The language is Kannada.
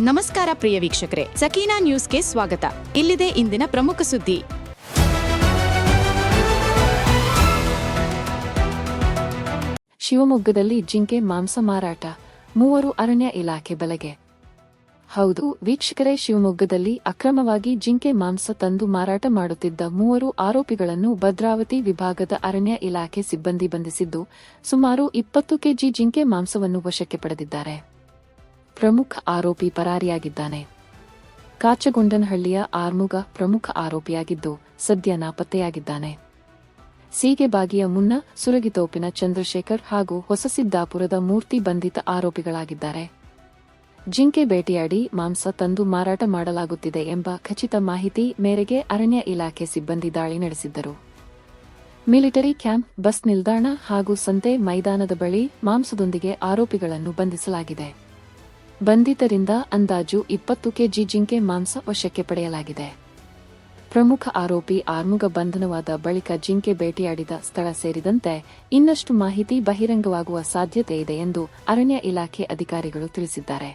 ನಮಸ್ಕಾರ ಪ್ರಿಯ ವೀಕ್ಷಕರೇ, ಸಕೀನಾ ನ್ಯೂಸ್ಗೆ ಸ್ವಾಗತ. ಇಲ್ಲಿದೆ ಇಂದಿನ ಪ್ರಮುಖ ಸುದ್ದಿ. ಶಿವಮೊಗ್ಗದಲ್ಲಿ ಜಿಂಕೆ ಮಾಂಸ ಮಾರಾಟ, 3 ಅರಣ್ಯ ಇಲಾಖೆ ಬಲೆಗೆ. ಹೌದು ವೀಕ್ಷಕರೇ, ಶಿವಮೊಗ್ಗದಲ್ಲಿ ಅಕ್ರಮವಾಗಿ ಜಿಂಕೆ ಮಾಂಸ ತಂದು ಮಾರಾಟ ಮಾಡುತ್ತಿದ್ದ 3 ಆರೋಪಿಗಳನ್ನು ಭದ್ರಾವತಿ ವಿಭಾಗದ ಅರಣ್ಯ ಇಲಾಖೆ ಸಿಬ್ಬಂದಿ ಬಂಧಿಸಿದ್ದು, ಸುಮಾರು 20 ಕೆಜಿ ಜಿಂಕೆ ಮಾಂಸವನ್ನು ವಶಕ್ಕೆ ಪಡೆದಿದ್ದಾರೆ. ಪ್ರಮುಖ ಆರೋಪಿ ಪರಾರಿಯಾಗಿದ್ದಾನೆ. ಕಾಚಗೊಂಡನಹಳ್ಳಿಯ ಆರ್ಮುಗ ಪ್ರಮುಖ ಆರೋಪಿಯಾಗಿದ್ದು, ಸದ್ಯ ನಾಪತ್ತೆಯಾಗಿದ್ದಾನೆ. ಸೀಗೆಬಾಗಿಯ ಮುನ್ನ, ಸುರಗಿತೋಪಿನ ಚಂದ್ರಶೇಖರ್ ಹಾಗೂ ಹೊಸಸಿದ್ದಾಪುರದ ಮೂರ್ತಿ ಬಂಧಿತ ಆರೋಪಿಗಳಾಗಿದ್ದಾರೆ. ಜಿಂಕೆ ಬೇಟೆಯಾಡಿ ಮಾಂಸ ತಂದು ಮಾರಾಟ ಮಾಡಲಾಗುತ್ತಿದೆ ಎಂಬ ಖಚಿತ ಮಾಹಿತಿ ಮೇರೆಗೆ ಅರಣ್ಯ ಇಲಾಖೆ ಸಿಬ್ಬಂದಿ ದಾಳಿ ನಡೆಸಿದ್ದರು. ಮಿಲಿಟರಿ ಕ್ಯಾಂಪ್, ಬಸ್ ನಿಲ್ದಾಣ ಹಾಗೂ ಸಂತೆ ಮೈದಾನದ ಬಳಿ ಮಾಂಸದೊಂದಿಗೆ ಆರೋಪಿಗಳನ್ನು ಬಂಧಿಸಲಾಗಿದೆ. ಬಂಧಿತರಿಂದ ಅಂದಾಜು 20 ಕೆಜಿ ಜಿಂಕೆ ಮಾಂಸ ವಶಕ್ಕೆ ಪಡೆಯಲಾಗಿದೆ. ಪ್ರಮುಖ ಆರೋಪಿ ಆರ್ಮುಗ ಬಂಧನವಾದ ಬಳಿಕ ಜಿಂಕೆ ಬೇಟೆಯಾಡಿದ ಸ್ಥಳ ಸೇರಿದಂತೆ ಇನ್ನಷ್ಟು ಮಾಹಿತಿ ಬಹಿರಂಗವಾಗುವ ಸಾಧ್ಯತೆ ಇದೆ ಎಂದು ಅರಣ್ಯ ಇಲಾಖೆ ಅಧಿಕಾರಿಗಳು ತಿಳಿಸಿದ್ದಾರೆ.